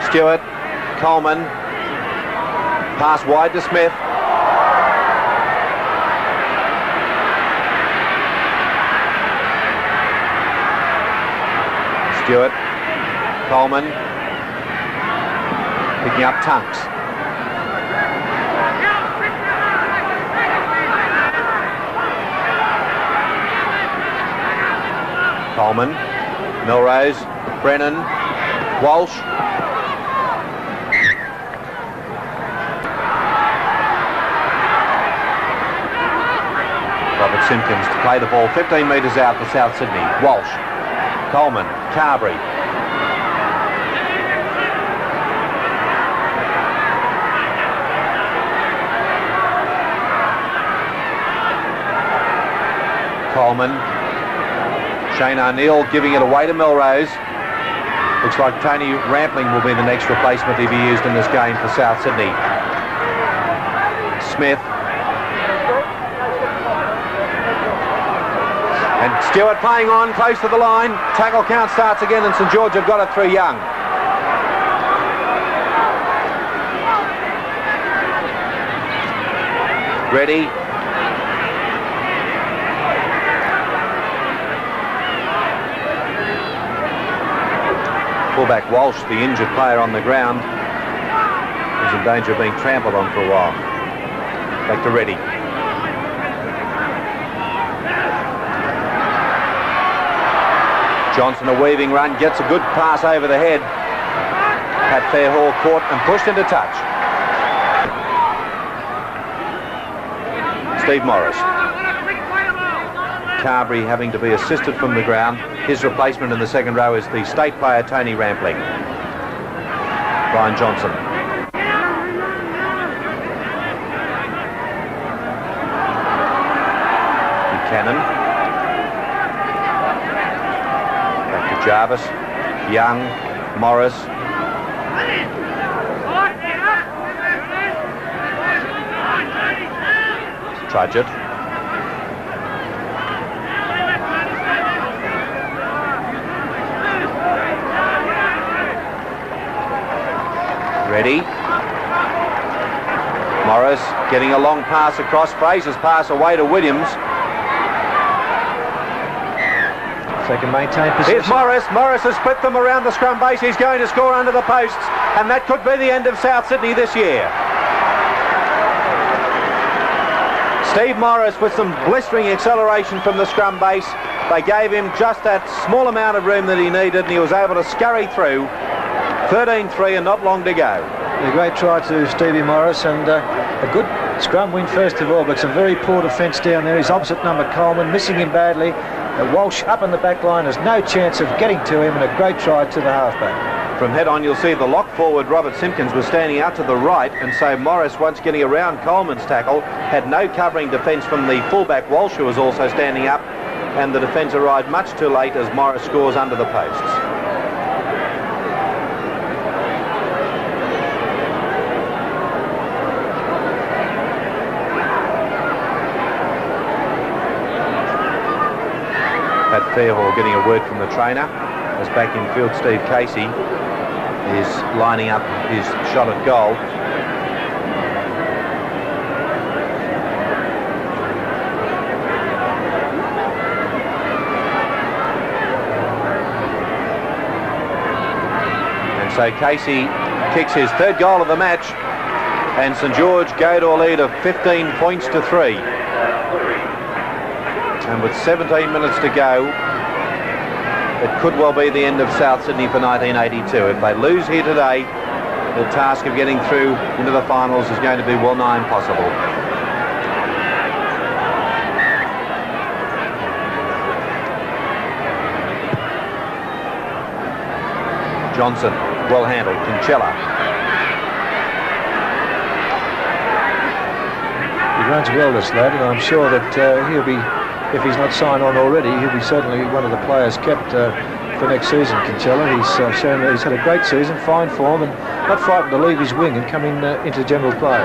[SPEAKER 1] Stewart. Coleman. Pass wide to Smith. Stewart. Coleman. Picking up Tunks. Coleman. Melrose. Brennan. Walsh. Robert Simpkins to play the ball 15 metres out for South Sydney. Walsh. Coleman. Carberry. Coleman. Shane O'Neill giving it away to Melrose. Looks like Tony Rampling will be the next replacement to be used in this game for South Sydney. Smith. And Stewart playing on close to the line. Tackle count starts again and St George have got it through Young. Ready. Fullback Walsh, the injured player on the ground, is in danger of being trampled on for a while. Back to Reddy. Johnson, a weaving run, gets a good pass over the head. Pat Fairhall caught and pushed into touch. Steve Morris. Carberry having to be assisted from the ground. His replacement in the second row is the state player Tony Rampling. Brian Johnson. Buchanan. Back to Jarvis. Young. Morris. Trudgett. Ready. Morris getting a long pass across. Fraser's pass away to Williams.
[SPEAKER 2] They can maintain position.
[SPEAKER 1] Here's Morris. Morris has split them around the scrum base. He's going to score under the posts, and that could be the end of South Sydney this year. Steve Morris with some blistering acceleration from the scrum base. They gave him just that small amount of room that he needed, and he was able to scurry through. 13-3 and not long to go.
[SPEAKER 2] A great try to Stevie Morris, and a good scrum win first of all, but some very poor defence down there. His opposite number Coleman missing him badly. Walsh up in the back line has no chance of getting to him, and a great try to the halfback.
[SPEAKER 1] From head on you'll see the lock forward Robert Simpkins was standing out to the right, and so Morris, once getting around Coleman's tackle, had no covering defence from the fullback Walsh, who was also standing up, and the defence arrived much too late as Morris scores under the posts. Pat Fairhall getting a word from the trainer as back in field Steve Casey is lining up his shot at goal. And so Casey kicks his third goal of the match, and St George go to a lead of 15 points to 3. And with 17 minutes to go, it could well be the end of South Sydney for 1982. If they lose here today, the task of getting through into the finals is going to be well nigh impossible. Johnson, well handled. Kinsella.
[SPEAKER 2] He runs well, this lad, and I'm sure that he'll be, if he's not signed on already, he'll be certainly one of the players kept for next season. Kinsella, he's shown that he's had a great season, fine form, and not frightened to leave his wing and come in into general play.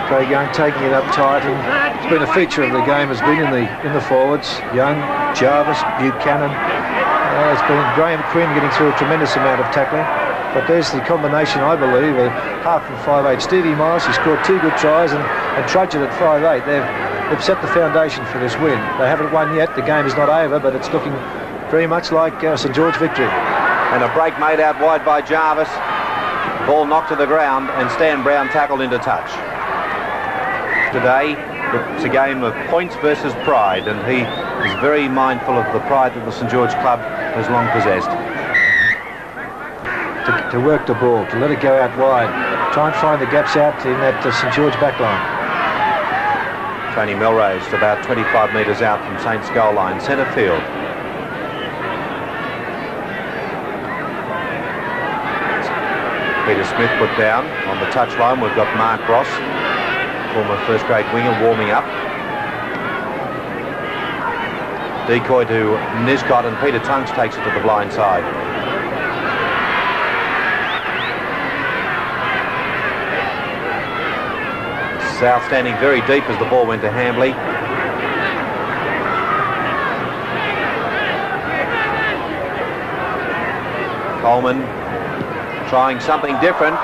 [SPEAKER 2] Craig Young taking it up tight, and it's been a feature of the game, has been in the forwards. Young, Jarvis, Buchanan. It's been Graham Quinn getting through a tremendous amount of tackling. But there's the combination, I believe, of half and 5'8". Stevie Morris, he scored 2 good tries, and Trudgett at 5'8". They've set the foundation for this win. They haven't won yet. The game is not over, but it's looking very much like St George victory.
[SPEAKER 1] And a break made out wide by Jarvis. Ball knocked to the ground, and Stan Brown tackled into touch. Today, it's a game of points versus pride, and he is very mindful of the pride that the St George club has long possessed.
[SPEAKER 2] To work the ball, to let it go out wide, try and find the gaps out in that St George backline.
[SPEAKER 1] Tony Melrose about 25 metres out from Saints' goal line, centre field. Peter Smith put down on the touchline. We've got Mark Ross, former first-grade winger, warming up. Decoy to Niscott, and Peter Tunks takes it to the blind side. South standing very deep as the ball went to Hambley. Coleman trying something different.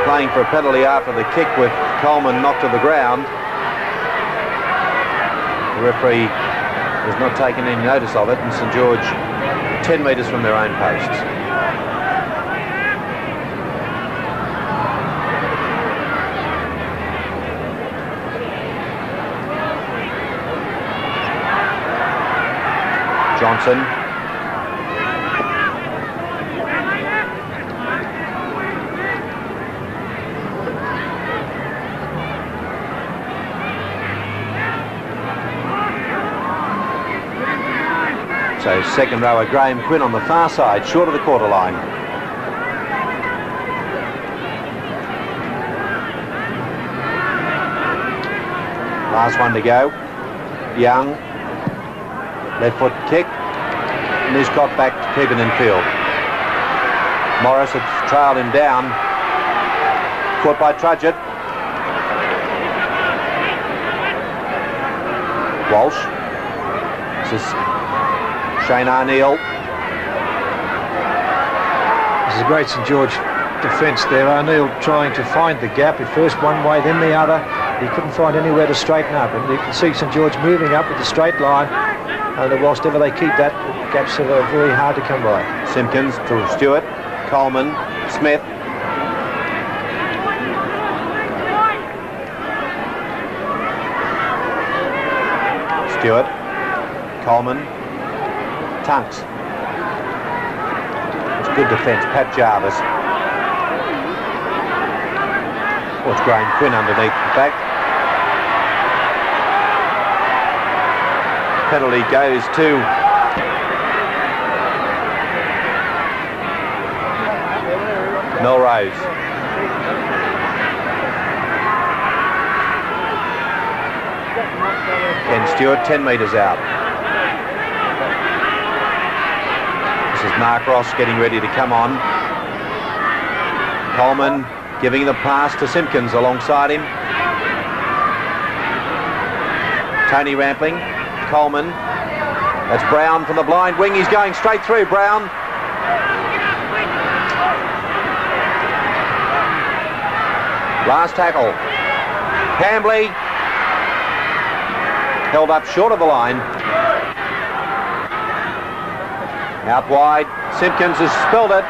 [SPEAKER 1] Playing for a penalty after the kick with Coleman knocked to the ground. The referee has not taken any notice of it, and St George 10 metres from their own posts. Johnson. So second rower Graham Quinn on the far side, short of the quarter line. Last one to go. Young. Left foot kick. Niscott back to keep it in field. Morris had trailed him down. Caught by Trudgett. Walsh. This is Shane Arneal.
[SPEAKER 2] This is a great St George defence there. Arneal trying to find the gap. At first one way, then the other. He couldn't find anywhere to straighten up, and you can see St George moving up with the straight line. And whilst ever they keep that, gaps are very hard to come by.
[SPEAKER 1] Simpkins to Stewart, Coleman, Smith. Stewart, Coleman, Tunks. It's good defence, Pat Jarvis. Oh, it's Graham Quinn underneath the back. Penalty goes to Melrose. Ken Stewart 10 metres out. This is Mark Ross getting ready to come on. Coleman giving the pass to Simpkins alongside him. Tony Rampling. Coleman. That's Brown from the blind wing. He's going straight through, Brown. Last tackle. Hambley. Held up short of the line. Out wide. Simpkins has spilled it.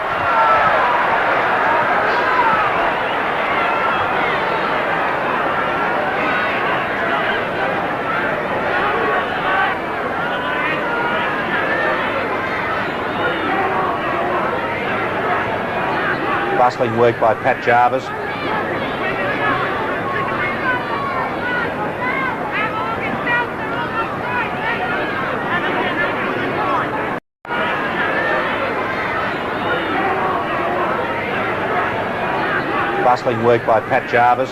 [SPEAKER 1] Bustling work by Pat Jarvis. Bustling work by Pat Jarvis.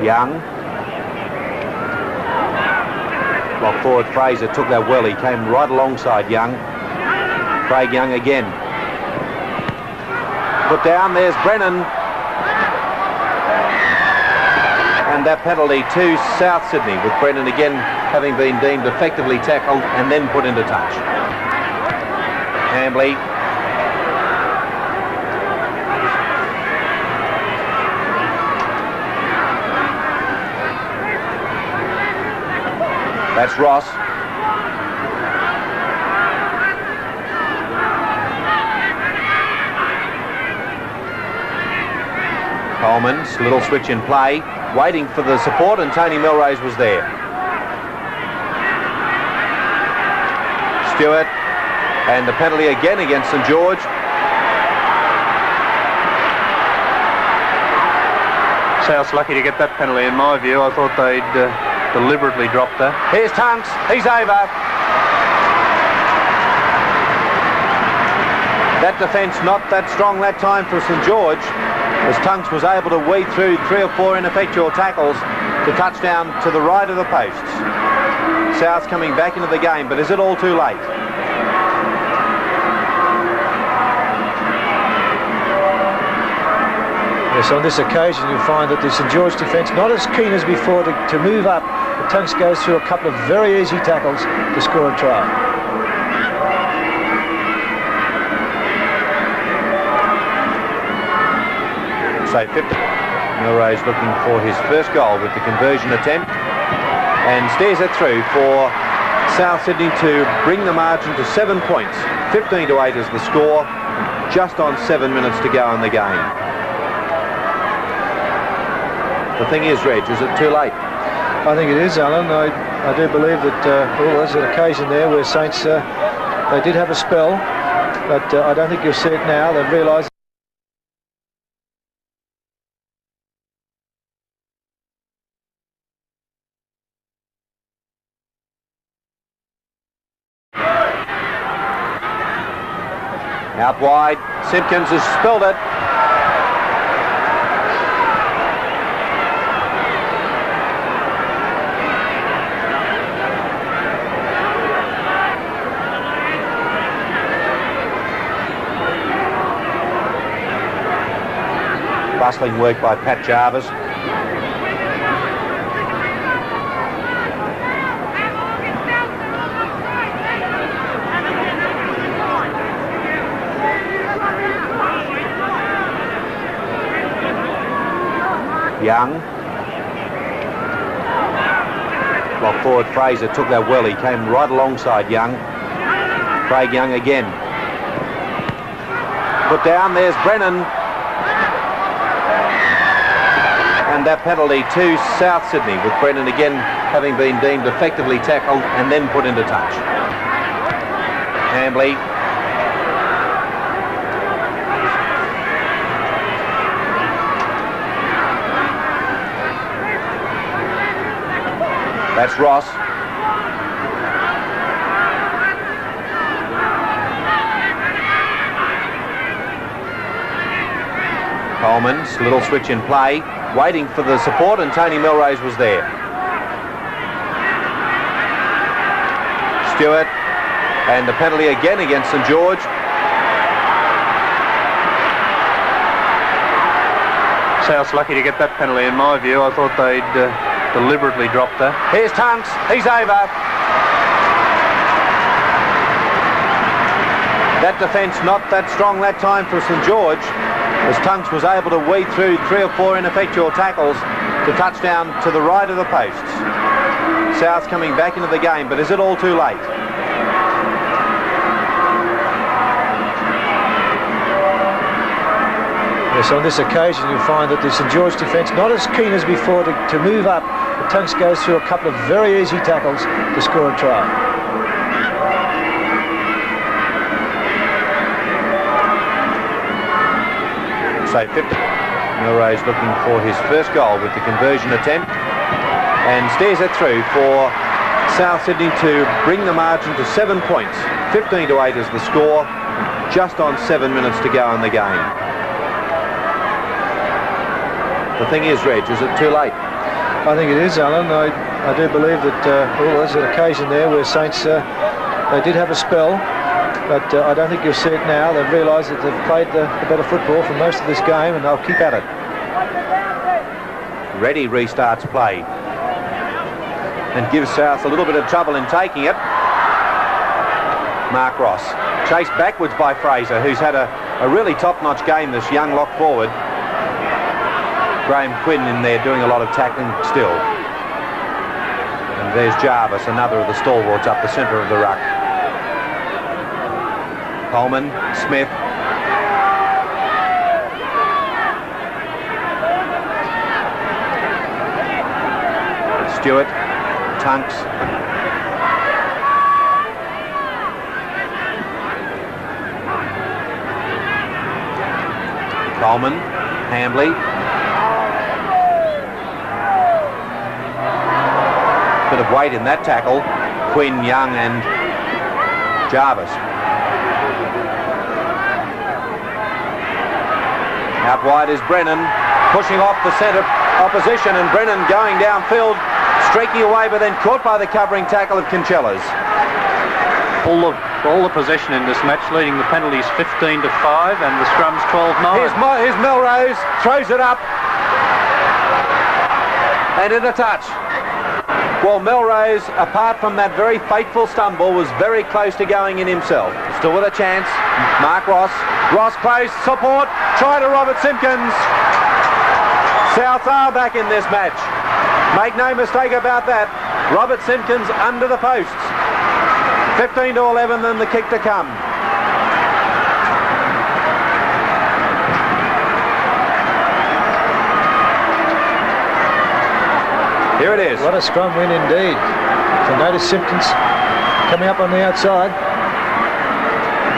[SPEAKER 1] Young. Lock forward Fraser took that well. He came right alongside Young. Craig Young again. Put down, there's Brennan. And that penalty to South Sydney, with Brennan again having been deemed effectively tackled and then put into touch. Hambley. That's Ross. Coleman's little switch in play, waiting for the support, and Tony Milrose was there. Stewart, and the penalty again against St George.
[SPEAKER 3] South's lucky to get that penalty in my view. I thought they'd deliberately dropped that.
[SPEAKER 1] Here's Tunks, he's over. That defence not that strong that time for St George, as Tunks was able to weed through 3 or 4 ineffectual tackles to touchdown to the right of the posts. South's coming back into the game, but is it all too late?
[SPEAKER 2] Yes, on this occasion you'll find that the St George defence not as keen as before to move up. But Tunks goes through a couple of very easy tackles to score a try.
[SPEAKER 1] So 50. Milrose looking for his first goal with the conversion attempt and steers it through for South Sydney to bring the margin to 7 points. 15-8 is the score, just on 7 minutes to go in the game. The thing is, Reg, is it too late?
[SPEAKER 2] I think it is, Alan. I do believe that there's an occasion there where Saints, they did have a spell, but I don't think you'll see it now. They've realised.
[SPEAKER 1] Out wide, Simpkins has spilled it. Bustling work by Pat Jarvis. Young. Lock forward Fraser took that well. He came right alongside Young. Craig Young again. Put down, there's Brennan. And that penalty to South Sydney, with Brennan again having been deemed effectively tackled and then put into touch. Hambley. That's Ross. Coleman's little switch in play, waiting for the support, and Tony Milrose was there. Stewart, and the penalty again against St George.
[SPEAKER 3] South's lucky to get that penalty in my view. I thought they'd deliberately dropped that.
[SPEAKER 1] Here's Tunks, he's over. That defence not that strong that time for St George, as Tunks was able to weed through 3 or 4 ineffectual tackles to touchdown to the right of the posts. South's coming back into the game, but is it all too late?
[SPEAKER 2] Yes, on this occasion you'll find that the St George defence not as keen as before to move up. But Tunks goes through a couple of very easy tackles to score a try.
[SPEAKER 1] So 50. Milrose looking for his first goal with the conversion attempt and steers it through for South Sydney to bring the margin to 7 points. 15-8 is the score, just on 7 minutes to go in the game. The thing is, Reg, is it too late?
[SPEAKER 2] I think it is, Alan. I do believe that there's an occasion there where Saints, they did have a spell, but I don't think you'll see it now. They've realised that they've played the better football for most of this game, and they'll keep at it.
[SPEAKER 1] Reddy restarts play and gives South a little bit of trouble in taking it. Mark Ross chased backwards by Fraser, who's had a really top-notch game, this young lock forward. Graham Quinn in there doing a lot of tackling still. And there's Jarvis, another of the stalwarts up the centre of the ruck. Coleman, Smith. Stewart, Tunks. Coleman, Hambley. Bit of weight in that tackle. Quinn, Young and Jarvis. Out wide is Brennan, pushing off the centre opposition, and Brennan going downfield, streaking away, but then caught by the covering tackle of Kinchella's.
[SPEAKER 3] All the possession in this match, leading the penalties 15-5 and the scrums 12-9.
[SPEAKER 1] Here's Melrose, throws it up, and in a touch. Well, Melrose, apart from that very fateful stumble, was very close to going in himself. Still with a chance. Mark Ross. Ross close, support, try to Robert Simpkins. Souths are back in this match. Make no mistake about that. Robert Simpkins under the posts. 15-11, then the kick to come. Here it is.
[SPEAKER 2] What a scrum win indeed. So notice Simpkins coming up on the outside.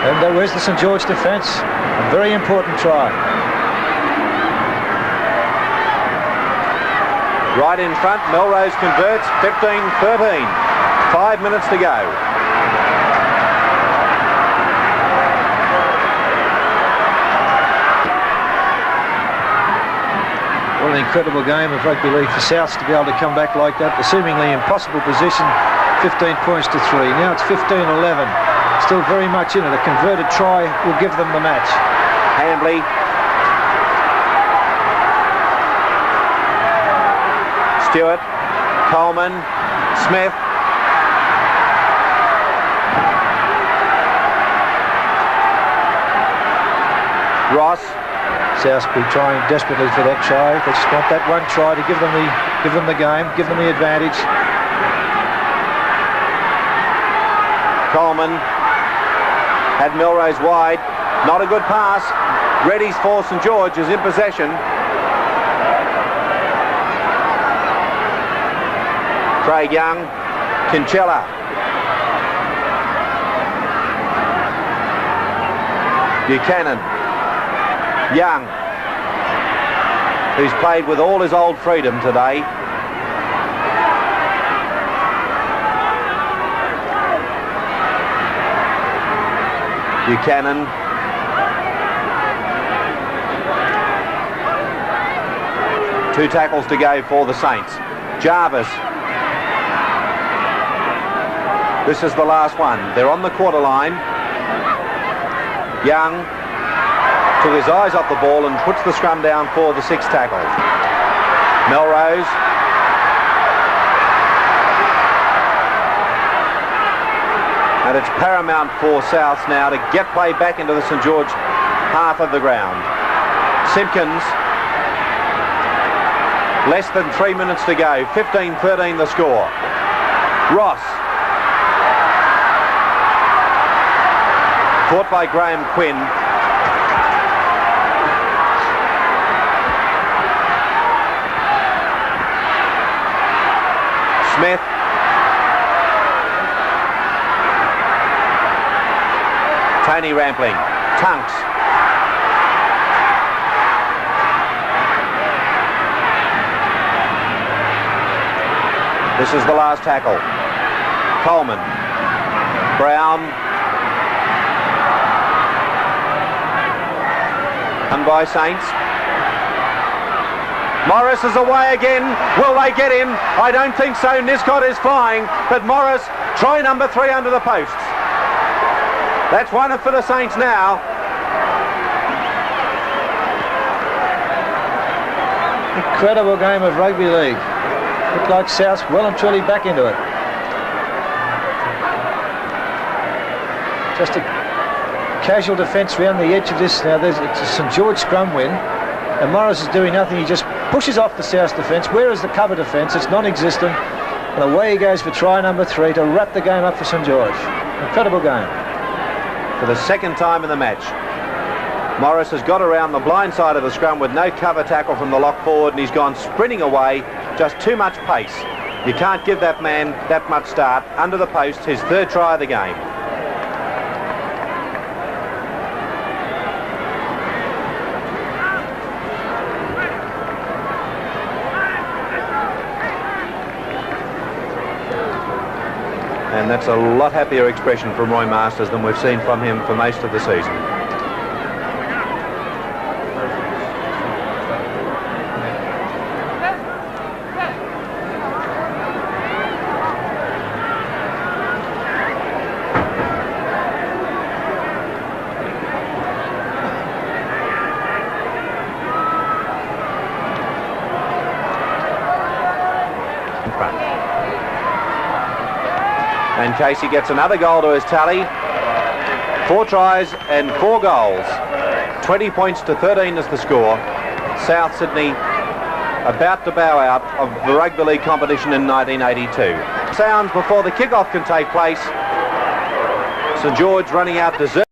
[SPEAKER 2] And where's the St George defence? A very important try.
[SPEAKER 1] Right in front, Melrose converts, 15-13. 5 minutes to go.
[SPEAKER 2] What an incredible game of rugby league for Souths to be able to come back like that. The seemingly impossible position, 15 points to 3. Now it's 15-11. Still very much in it. A converted try will give them the match.
[SPEAKER 1] Hambley. Stewart. Coleman. Smith. Ross.
[SPEAKER 2] South will be trying desperately for that try. They just want that one try to give them the game, give them the advantage.
[SPEAKER 1] Coleman had Melrose wide. Not a good pass. Reddy's for St George is in possession. Craig Young. Kinchella. Buchanan. Young, who's played with all his old freedom today. Buchanan. Two tackles to go for the Saints. Jarvis. This is the last one. They're on the quarter line. Young took his eyes off the ball and puts the scrum down for the sixth tackle. Melrose. And it's paramount for Souths now to get play back into the St George half of the ground. Simpkins. Less than 3 minutes to go. 15-13 the score. Ross. Caught by Graham Quinn. Smith. Tony Rampling. Tunks. This is the last tackle. Coleman. Brown. Done by Saints. Morris is away again. Will they get him? I don't think so. Niscott is flying, but Morris, try number 3 under the posts. That's one for the Saints now.
[SPEAKER 2] Incredible game of rugby league. Looked like South's well and truly back into it. Just a casual defence round the edge of this. Now it's a St George scrum win, and Morris is doing nothing. He just pushes off the South defence. Where is the cover defence? It's non-existent. And away he goes for try number 3 to wrap the game up for St George. Incredible game.
[SPEAKER 1] For the second time in the match, Morris has got around the blind side of the scrum with no cover tackle from the lock forward, and he's gone sprinting away. Just too much pace. You can't give that man that much start. Under the post, his 3rd try of the game. And that's a lot happier expression from Roy Masters than we've seen from him for most of the season. And Casey gets another goal to his tally. 4 tries and 4 goals. 20 points to 13 is the score. South Sydney about to bow out of the rugby league competition in 1982. Sounds before the kick-off can take place. St George running out dessert.